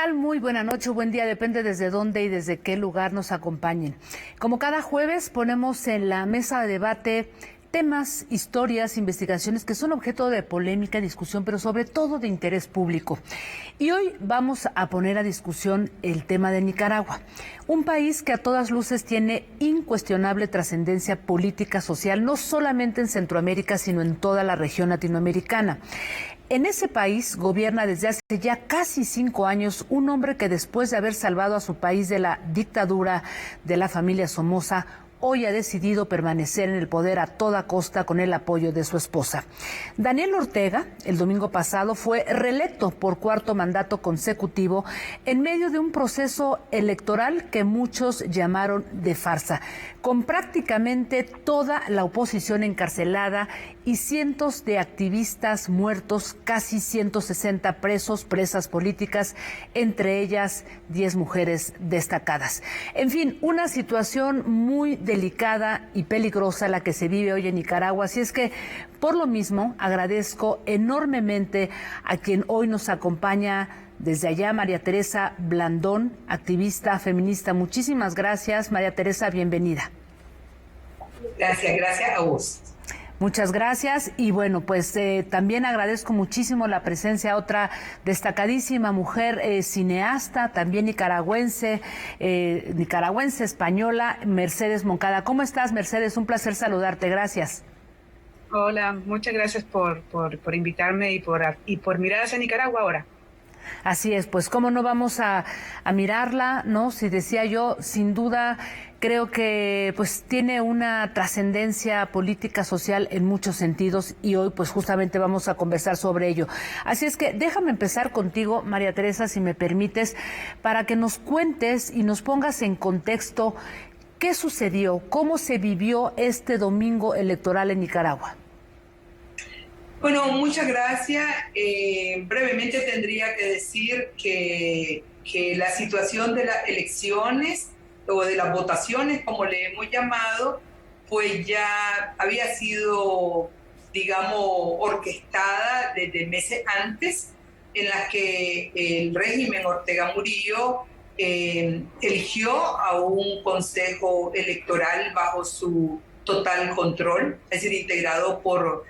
tal? Muy buena noche, buen día, depende desde dónde y desde qué lugar nos acompañen. Como cada jueves ponemos en la mesa de debate temas, historias, investigaciones que son objeto de polémica, discusión, pero sobre todo de interés público. Y hoy vamos a poner a discusión el tema de Nicaragua, un país que a todas luces tiene incuestionable trascendencia política, social, no solamente en Centroamérica, sino en toda la región latinoamericana. En ese país gobierna desde hace ya casi 5 años un hombre que, después de haber salvado a su país de la dictadura de la familia Somoza, hoy ha decidido permanecer en el poder a toda costa con el apoyo de su esposa. Daniel Ortega, el domingo pasado, fue reelecto por 4º mandato consecutivo en medio de un proceso electoral que muchos llamaron de farsa, con prácticamente toda la oposición encarcelada y cientos de activistas muertos, casi 160 presos, presas políticas, entre ellas 10 mujeres destacadas. En fin, una situación muy delicada y peligrosa la que se vive hoy en Nicaragua. Así es que, por lo mismo, agradezco enormemente a quien hoy nos acompaña desde allá, María Teresa Blandón, activista feminista. Muchísimas gracias, María Teresa, bienvenida. Gracias a vos. Muchas gracias y bueno, pues también agradezco muchísimo la presencia de otra destacadísima mujer cineasta, también nicaragüense española, Mercedes Moncada. ¿Cómo estás, Mercedes? Un placer saludarte, gracias. Hola, muchas gracias por invitarme y por mirar hacia Nicaragua ahora. Así es, pues cómo no vamos a mirarla, ¿no? Si decía yo, sin duda, creo que pues tiene una trascendencia política, social en muchos sentidos y hoy pues justamente vamos a conversar sobre ello. Así es que déjame empezar contigo, María Teresa, si me permites, para que nos cuentes y nos pongas en contexto qué sucedió, cómo se vivió este domingo electoral en Nicaragua. Bueno, muchas gracias. Brevemente tendría que decir que la situación de las elecciones o de las votaciones, como le hemos llamado, pues ya había sido, digamos, orquestada desde meses antes, en las que el régimen Ortega Murillo eligió a un consejo electoral bajo su total control, es decir, integrado por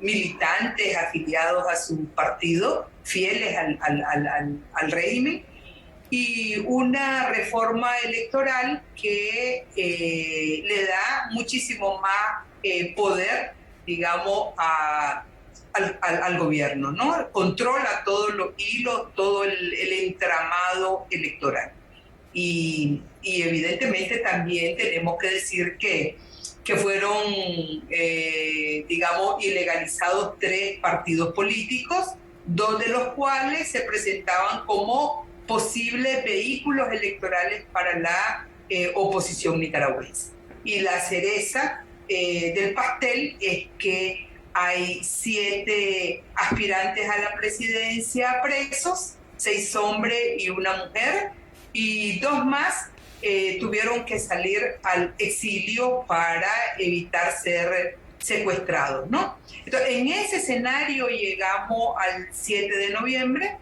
militantes afiliados a su partido, fieles al régimen, y una reforma electoral que le da muchísimo más poder, digamos, al gobierno, ¿no? Controla todos los hilos, todo el entramado electoral. Y evidentemente también tenemos que decir que fueron, digamos, ilegalizados 3 partidos políticos, 2 de los cuales se presentaban como posibles vehículos electorales para la oposición nicaragüense. Y la cereza del pastel es que hay 7 aspirantes a la presidencia presos, 6 hombres y una mujer, y 2 más tuvieron que salir al exilio para evitar ser secuestrados, ¿no? Entonces, en ese escenario llegamos al 7 de noviembre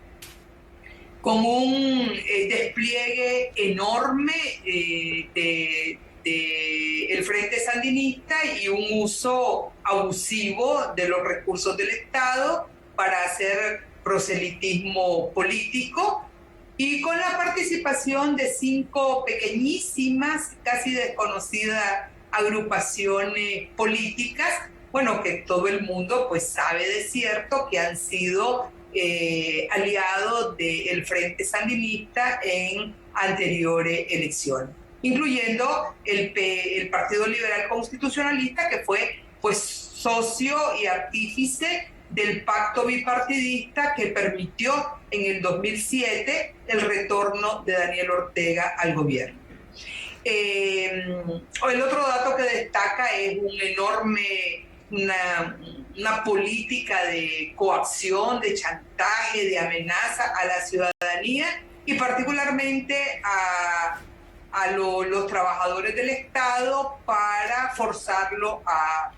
con un despliegue enorme del Frente Sandinista y un uso abusivo de los recursos del Estado para hacer proselitismo político, y con la participación de 5 pequeñísimas, casi desconocidas agrupaciones políticas, bueno, que todo el mundo pues sabe de cierto que han sido aliados del Frente Sandinista en anteriores elecciones, incluyendo el Partido Liberal Constitucionalista, que fue pues socio y artífice del pacto bipartidista que permitió en el 2007 el retorno de Daniel Ortega al gobierno. El otro dato que destaca es una política de coacción, de chantaje, de amenaza a la ciudadanía y particularmente a los trabajadores del Estado para forzarlo a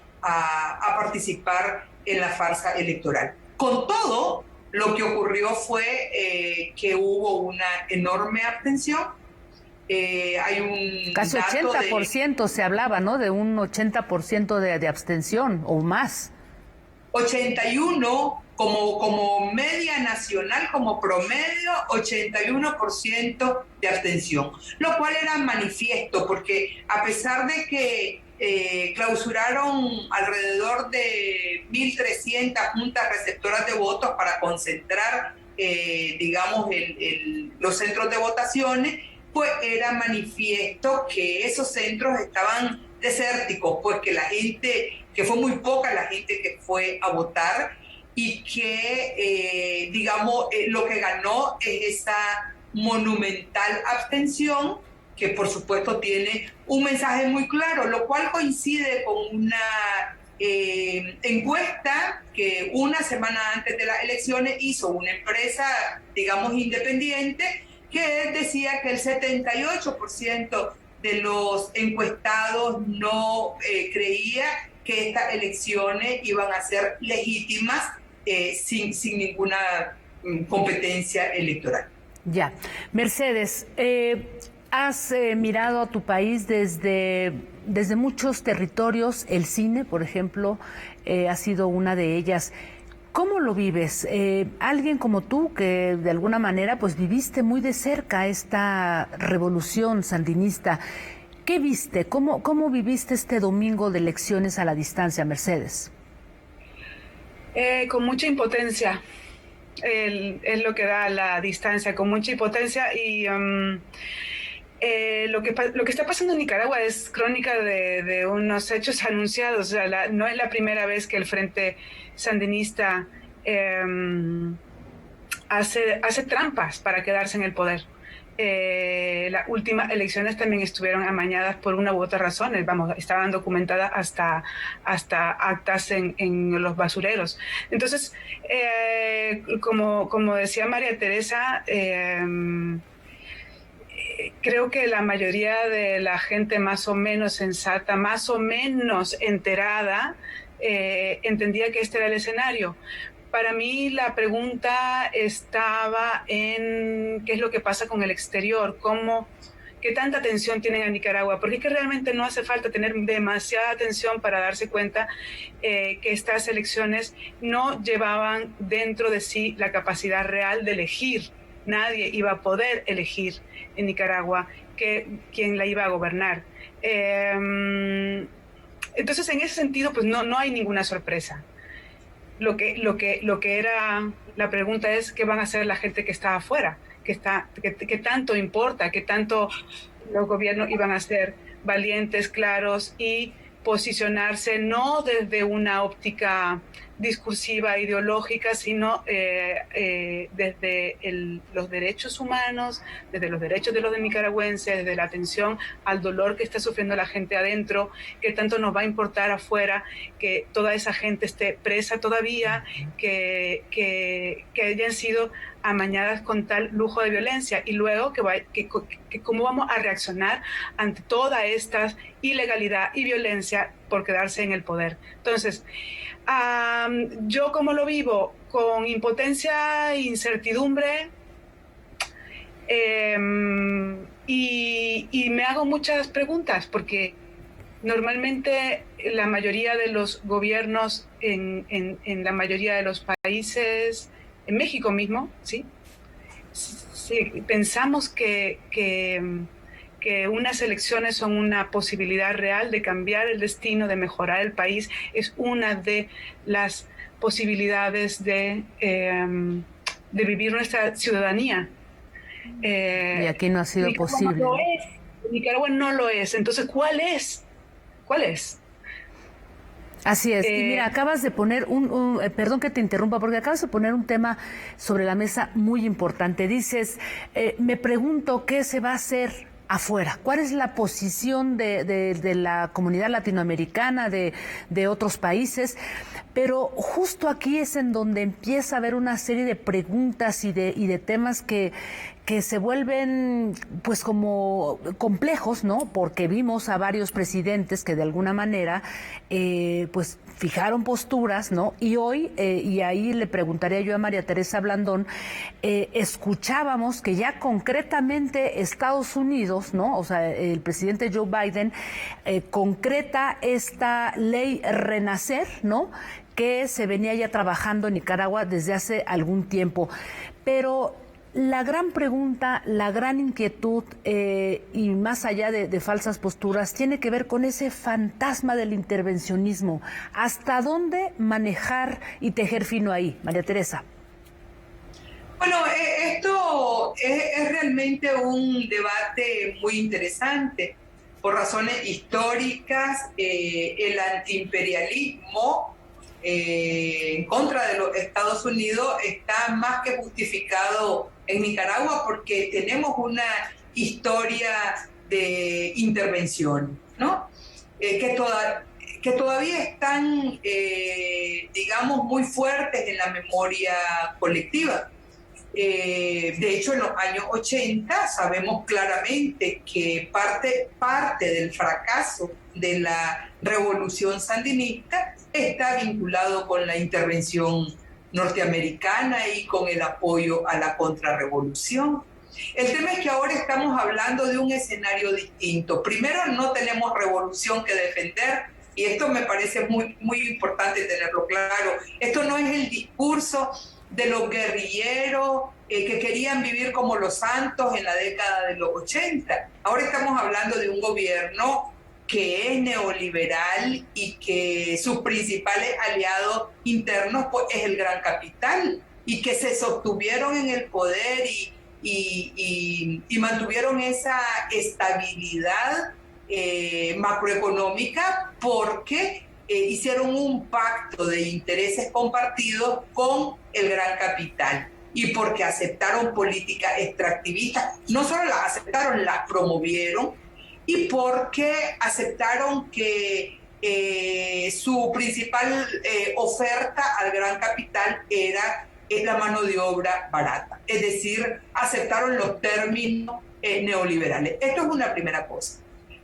participar en la farsa electoral. Con todo, Lo que ocurrió fue que hubo una enorme abstención. Hay un casi dato 80% se hablaba, ¿no? De un 80% de abstención o más. 81 como media nacional, como promedio, 81% de abstención, lo cual era manifiesto, porque a pesar de que clausuraron alrededor de 1.300 juntas receptoras de votos para concentrar, digamos, los centros de votaciones, pues era manifiesto que esos centros estaban desérticos, pues que fue muy poca la gente que fue a votar y que, lo que ganó es esa monumental abstención, que por supuesto tiene un mensaje muy claro, lo cual coincide con una encuesta que una semana antes de las elecciones hizo una empresa, digamos, independiente, que decía que el 78% de los encuestados no creía que estas elecciones iban a ser legítimas sin ninguna competencia electoral. Ya. Mercedes, has mirado a tu país desde muchos territorios. El cine, por ejemplo, ha sido una de ellas. ¿Cómo lo vives? Alguien como tú, que de alguna manera pues viviste muy de cerca esta revolución sandinista, ¿qué viste? ¿Cómo viviste este domingo de elecciones a la distancia, Mercedes? Con mucha impotencia, es lo que da la distancia, con mucha impotencia y lo que está pasando en Nicaragua es crónica de unos hechos anunciados. O sea, no es la primera vez que el Frente Sandinista hace trampas para quedarse en el poder. Las últimas elecciones también estuvieron amañadas por una u otra razón. Estaban documentadas hasta actas en los basureros. Entonces, como decía María Teresa, creo que la mayoría de la gente más o menos sensata, más o menos enterada, entendía que este era el escenario. Para mí la pregunta estaba en qué es lo que pasa con el exterior, qué tanta atención tienen a Nicaragua, porque es que realmente no hace falta tener demasiada atención para darse cuenta que estas elecciones no llevaban dentro de sí la capacidad real de elegir. Nadie iba a poder elegir en Nicaragua quién la iba a gobernar. Entonces, en ese sentido, pues no hay ninguna sorpresa. Lo que era la pregunta es qué van a hacer la gente que está afuera, qué tanto importa, qué tanto los gobiernos iban a ser valientes, claros y posicionarse no desde una óptica discursiva, ideológica, sino desde los derechos humanos, desde los derechos de los nicaragüenses, desde la atención al dolor que está sufriendo la gente adentro, que tanto nos va a importar afuera que toda esa gente esté presa todavía, que hayan sido amañadas con tal lujo de violencia, y luego que cómo vamos a reaccionar ante toda esta ilegalidad y violencia por quedarse en el poder. Entonces, yo cómo lo vivo, con impotencia, incertidumbre, y me hago muchas preguntas, porque normalmente la mayoría de los gobiernos en la mayoría de los países, en México mismo, ¿sí? Pensamos que unas elecciones son una posibilidad real de cambiar el destino, de mejorar el país. Es una de las posibilidades de vivir nuestra ciudadanía. Y aquí no ha sido posible. No es. Nicaragua no lo es. Entonces, ¿cuál es? ¿Cuál es? Así es. Y mira, acabas de poner perdón que te interrumpa, porque acabas de poner un tema sobre la mesa muy importante. Dices, me pregunto qué se va a hacer afuera. ¿Cuál es la posición de la comunidad latinoamericana, de otros países? Pero justo aquí es en donde empieza a haber una serie de preguntas y de temas que que se vuelven pues como complejos, ¿no? Porque vimos a varios presidentes que de alguna manera pues fijaron posturas, ¿no? Y hoy, y ahí le preguntaría yo a María Teresa Blandón, escuchábamos que ya concretamente Estados Unidos, ¿no? O sea, el presidente Joe Biden concreta esta ley Renacer, ¿no? Que se venía ya trabajando en Nicaragua desde hace algún tiempo. Pero la gran pregunta, la gran inquietud, y más allá de falsas posturas, tiene que ver con ese fantasma del intervencionismo. ¿Hasta dónde manejar y tejer fino ahí, María Teresa? Bueno, esto es realmente un debate muy interesante. Por razones históricas, el antiimperialismo en contra de los Estados Unidos está más que justificado en Nicaragua porque tenemos una historia de intervención, ¿no? Que todavía están, digamos, muy fuertes en la memoria colectiva. De hecho, en los años 80 sabemos claramente que parte del fracaso de la revolución sandinista está vinculado con la intervención norteamericana y con el apoyo a la contrarrevolución. El tema es que ahora estamos hablando de un escenario distinto. Primero, no tenemos revolución que defender, y esto me parece muy, muy importante tenerlo claro. Esto no es el discurso de los guerrilleros que querían vivir como los santos en la década de los 80. Ahora estamos hablando de un gobierno que es neoliberal y que sus principales aliados internos pues, es el gran capital, y que se sostuvieron en el poder y mantuvieron esa estabilidad macroeconómica porque hicieron un pacto de intereses compartidos con el gran capital y porque aceptaron políticas extractivistas. No solo las aceptaron, las promovieron, y porque aceptaron que su principal oferta al gran capital era la mano de obra barata. Es decir, aceptaron los términos neoliberales. Esto es una primera cosa.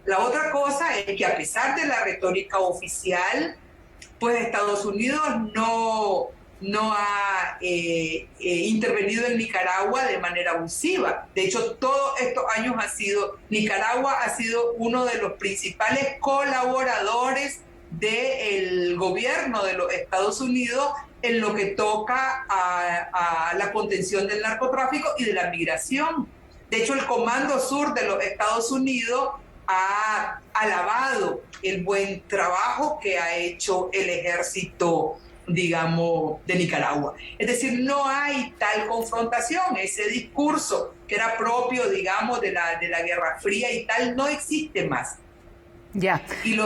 La otra cosa es que a pesar de la retórica oficial, pues Estados Unidos no ha intervenido en Nicaragua de manera abusiva. De hecho, todos estos años Nicaragua ha sido uno de los principales colaboradores del gobierno de los Estados Unidos en lo que toca a la contención del narcotráfico y de la migración. De hecho, el Comando Sur de los Estados Unidos ha alabado el buen trabajo que ha hecho el ejército, digamos, de Nicaragua. Es decir, no hay tal confrontación. Ese discurso que era propio, digamos, de la Guerra Fría y tal, no existe más. Ya. Y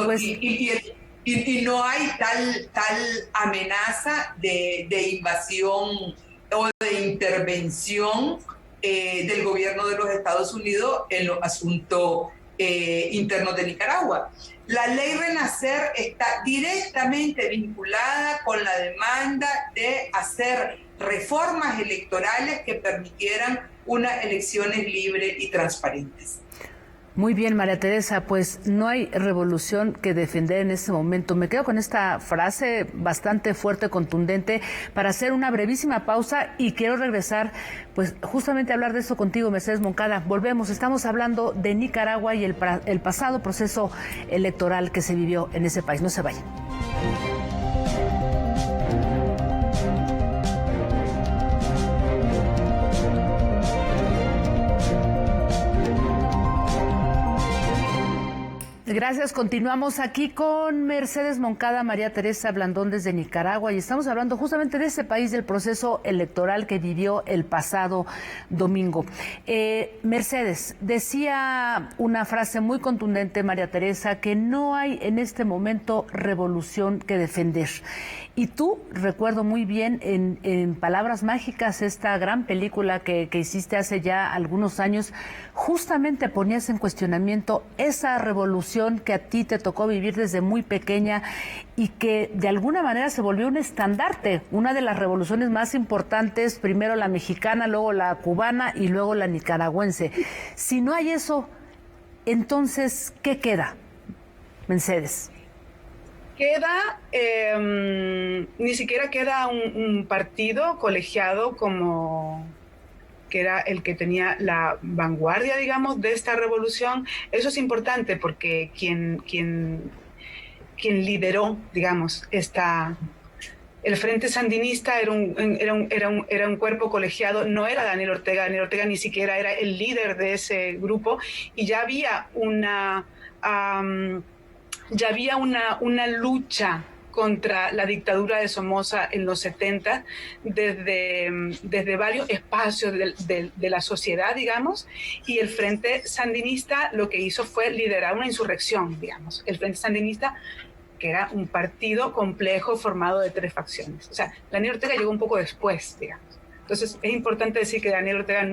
no hay tal amenaza de invasión o de intervención del gobierno de los Estados Unidos en los asuntos internos de Nicaragua. La ley Renacer está directamente vinculada con la demanda de hacer reformas electorales que permitieran unas elecciones libres y transparentes. Muy bien, María Teresa, pues no hay revolución que defender en este momento. Me quedo con esta frase bastante fuerte, contundente, para hacer una brevísima pausa y quiero regresar, pues justamente a hablar de eso contigo, Mercedes Moncada. Volvemos, estamos hablando de Nicaragua y el pasado proceso electoral que se vivió en ese país. No se vayan. Gracias. Continuamos aquí con Mercedes Moncada, María Teresa Blandón desde Nicaragua y estamos hablando justamente de ese país, del proceso electoral que vivió el pasado domingo. Mercedes, decía una frase muy contundente, María Teresa, que no hay en este momento revolución que defender. Y tú, recuerdo muy bien, en Palabras Mágicas, esta gran película que hiciste hace ya algunos años, justamente ponías en cuestionamiento esa revolución revolución que a ti te tocó vivir desde muy pequeña y que de alguna manera se volvió un estandarte, una de las revoluciones más importantes, primero la mexicana, luego la cubana y luego la nicaragüense. Si no hay eso, entonces, ¿qué queda, Mercedes? Queda, ni siquiera queda un partido colegiado como que era el que tenía la vanguardia, digamos, de esta revolución. Eso es importante porque quien lideró, digamos, el Frente Sandinista era un cuerpo colegiado, no era Daniel Ortega ni siquiera era el líder de ese grupo, y ya había una lucha contra la dictadura de Somoza en los 70 desde varios espacios de la sociedad, digamos, y el Frente Sandinista lo que hizo fue liderar una insurrección, digamos. El Frente Sandinista, que era un partido complejo formado de 3 facciones. O sea, Daniel Ortega llegó un poco después, digamos. Entonces, es importante decir que Daniel Ortega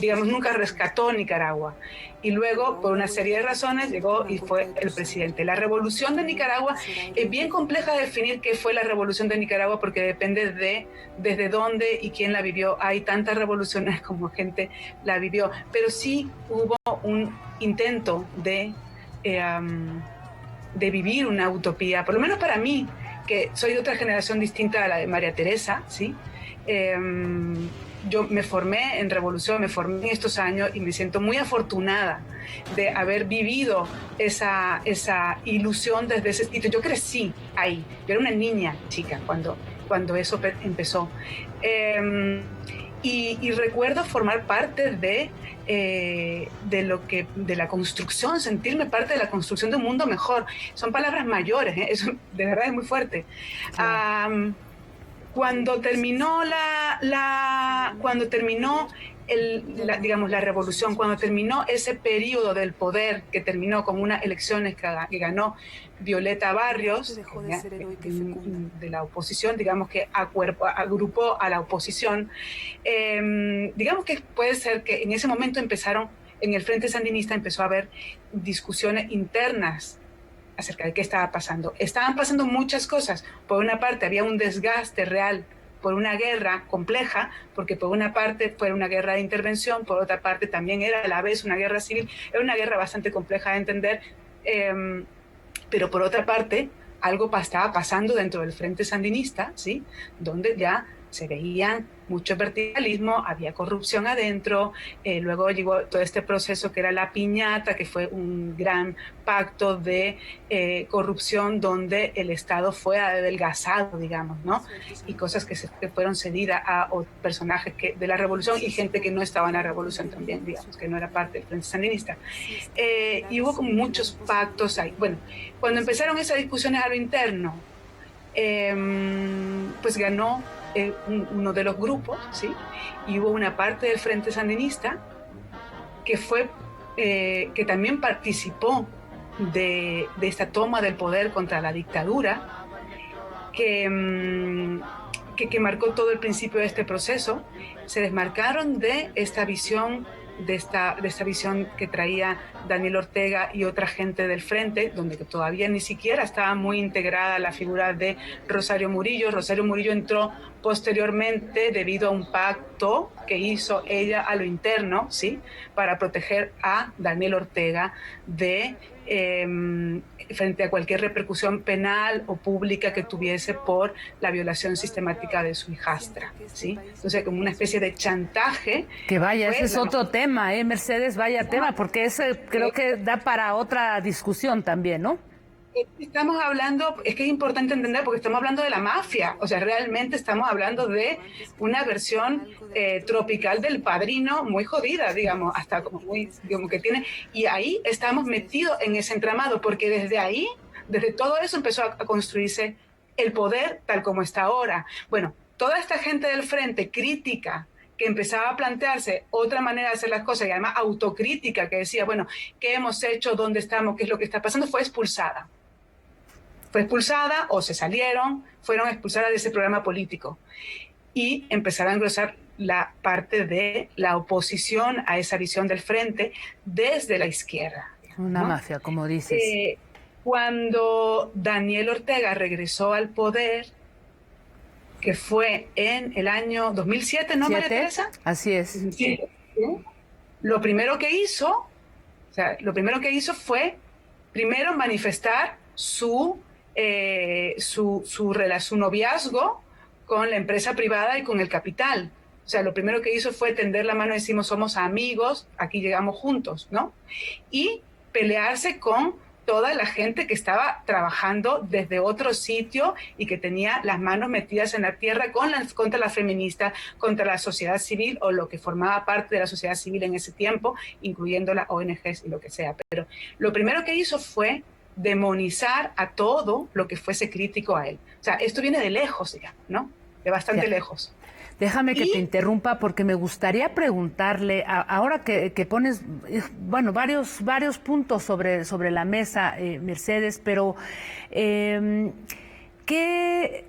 digamos, nunca rescató Nicaragua. Y luego, por una serie de razones, llegó y fue el presidente. La revolución de Nicaragua es bien compleja de definir qué fue la revolución de Nicaragua porque depende de desde dónde y quién la vivió. Hay tantas revoluciones como gente la vivió. Pero sí hubo un intento de vivir una utopía, por lo menos para mí, que soy de otra generación distinta a la de María Teresa, ¿sí? Yo me formé en revolución, me formé en estos años y me siento muy afortunada de haber vivido esa ilusión desde ese sitio. Yo crecí ahí, yo era una niña chica cuando eso empezó. Y recuerdo formar parte de la construcción, sentirme parte de la construcción de un mundo mejor. Son palabras mayores, ¿eh? Eso de verdad es muy fuerte. Sí. Cuando terminó digamos, la revolución, cuando terminó ese periodo del poder que terminó con unas elecciones que ganó Violeta Barrios, de la oposición, digamos que agrupó a la oposición, digamos que puede ser que en ese momento en el Frente Sandinista empezó a haber discusiones internas acerca de qué estaba pasando. Estaban pasando muchas cosas. Por una parte había un desgaste real por una guerra compleja, porque por una parte fue una guerra de intervención, por otra parte también era a la vez una guerra civil. Era una guerra bastante compleja de entender, pero por otra parte algo estaba pasando dentro del Frente Sandinista, ¿sí? Donde ya se veían mucho verticalismo, había corrupción adentro, luego llegó todo este proceso que era la piñata, que fue un gran pacto de corrupción donde el Estado fue adelgazado, digamos, ¿no? Y cosas que fueron cedidas a personajes de la revolución y gente que no estaba en la revolución también, digamos, que no era parte del Frente Sandinista. Y hubo como muchos pactos ahí. Bueno, cuando empezaron esas discusiones a lo interno, pues ganó uno de los grupos, ¿sí? Y hubo una parte del Frente Sandinista que también participó de esta toma del poder contra la dictadura, que marcó todo el principio de este proceso. Se desmarcaron de esta visión de esta visión que traía Daniel Ortega y otra gente del Frente, donde todavía ni siquiera estaba muy integrada la figura de Rosario Murillo. Rosario Murillo entró posteriormente debido a un pacto que hizo ella a lo interno, ¿sí?, para proteger a Daniel Ortega frente a cualquier repercusión penal o pública que tuviese por la violación sistemática de su hijastra, ¿sí? Entonces, como una especie de chantaje. Que vaya, ese es otro tema, Mercedes, vaya tema, porque ese creo que da para otra discusión también, ¿no? Estamos hablando, es que es importante entender, porque estamos hablando de la mafia, o sea, realmente estamos hablando de una versión tropical del Padrino muy jodida, digamos, hasta como que tiene, y ahí estamos metidos en ese entramado, porque desde todo eso empezó a construirse el poder tal como está ahora. Bueno, toda esta gente del Frente crítica, que empezaba a plantearse otra manera de hacer las cosas y además autocrítica, que decía, bueno, ¿qué hemos hecho? ¿Dónde estamos? ¿Qué es lo que está pasando? Fue expulsada o se fueron expulsadas de ese programa político y empezaron a engrosar la parte de la oposición a esa visión del Frente desde la izquierda. mafia. Una ¿no? mafia, como dices. Cuando Daniel Ortega regresó al poder, que fue en el año 2007, ¿no, María Teresa? Así es. 2007. Lo primero que hizo fue primero manifestar su noviazgo con la empresa privada y con el capital. O sea, lo primero que hizo fue tender la mano y decimos, somos amigos, aquí llegamos juntos, ¿no? Y pelearse con toda la gente que estaba trabajando desde otro sitio y que tenía las manos metidas en la tierra contra la feminista, contra la sociedad civil o lo que formaba parte de la sociedad civil en ese tiempo, incluyendo las ONGs y lo que sea. Pero lo primero que hizo fue demonizar a todo lo que fuese crítico a él. O sea, esto viene de lejos, digamos, ¿no? De bastante lejos. Déjame que te interrumpa porque me gustaría preguntarle, ahora que pones, bueno, varios puntos sobre la mesa, Mercedes, pero ¿qué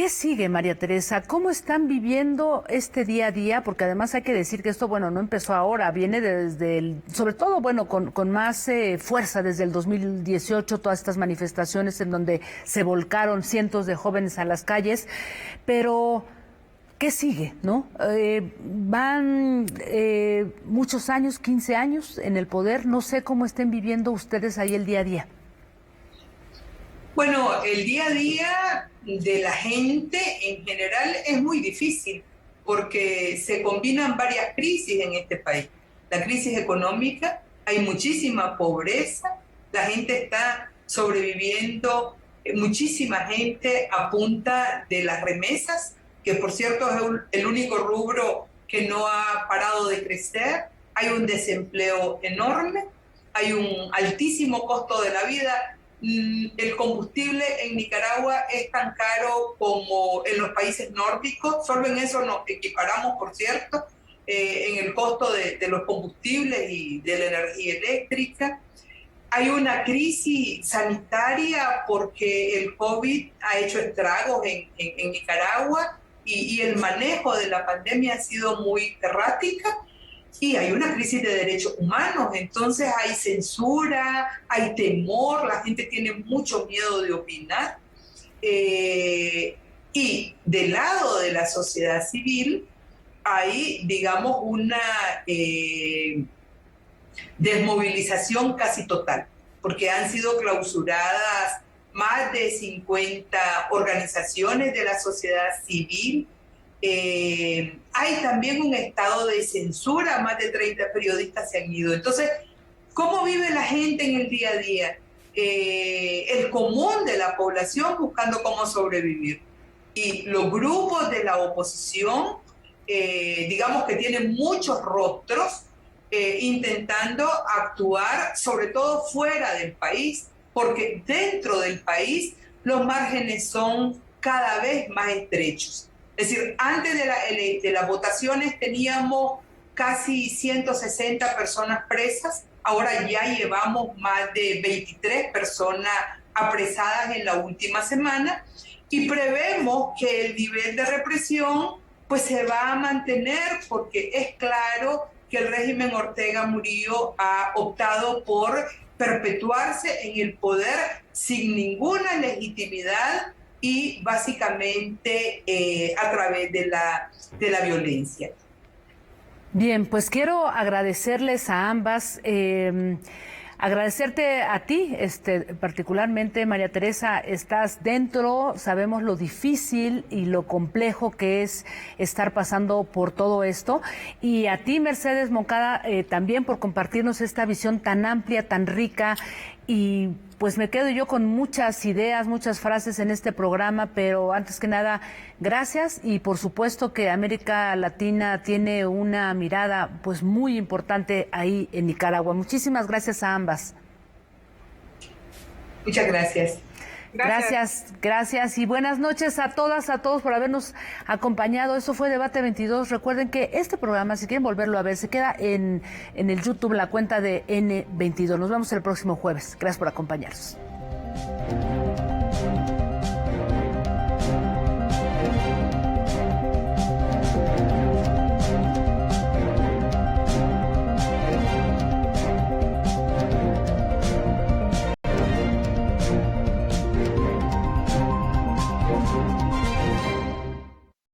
sigue, María Teresa? ¿Cómo están viviendo este día a día? Porque además hay que decir que esto, bueno, no empezó ahora, viene sobre todo, bueno, con más fuerza desde el 2018, todas estas manifestaciones en donde se volcaron cientos de jóvenes a las calles, pero ¿qué sigue, no? Van muchos años, 15 años en el poder. No sé cómo estén viviendo ustedes ahí el día a día. Bueno, el día a día de la gente en general es muy difícil porque se combinan varias crisis en este país. La crisis económica, hay muchísima pobreza, la gente está sobreviviendo, muchísima gente a punta de las remesas, que por cierto es el único rubro que no ha parado de crecer. Hay un desempleo enorme, hay un altísimo costo de la vida. El combustible en Nicaragua es tan caro como en los países nórdicos, solo en eso nos equiparamos, por cierto, en el costo de los combustibles y de la energía eléctrica. Hay una crisis sanitaria porque el COVID ha hecho estragos en Nicaragua, y el manejo de la pandemia ha sido muy errática, y hay una crisis de derechos humanos. Entonces hay censura, hay temor, la gente tiene mucho miedo de opinar, y del lado de la sociedad civil hay, digamos, una desmovilización casi total, porque han sido clausuradas más de 50 organizaciones de la sociedad civil. Hay también un estado de censura, más de 30 periodistas se han ido. Entonces, ¿cómo vive la gente en el día a día? El común de la población buscando cómo sobrevivir. Y los grupos de la oposición, digamos que tienen muchos rostros, intentando actuar, sobre todo fuera del país, porque dentro del país los márgenes son cada vez más estrechos. Es decir, antes de las votaciones teníamos casi 160 personas presas, ahora ya llevamos más de 23 personas apresadas en la última semana, y prevemos que el nivel de represión pues se va a mantener, porque es claro que el régimen Ortega Murillo ha optado por perpetuarse en el poder sin ninguna legitimidad y básicamente a través de la violencia. Bien, pues quiero agradecerles a ambas, agradecerte a ti, particularmente, María Teresa. Estás dentro, sabemos lo difícil y lo complejo que es estar pasando por todo esto, y a ti, Mercedes Moncada, también por compartirnos esta visión tan amplia, tan rica. Y pues me quedo yo con muchas ideas, muchas frases en este programa, pero antes que nada, gracias, y por supuesto que América Latina tiene una mirada pues muy importante ahí en Nicaragua. Muchísimas gracias a ambas. Muchas gracias. Gracias y buenas noches a todas, a todos por habernos acompañado. Eso fue Debate 22. Recuerden que este programa, si quieren volverlo a ver, se queda en el YouTube, la cuenta de N22. Nos vemos el próximo jueves. Gracias por acompañarnos.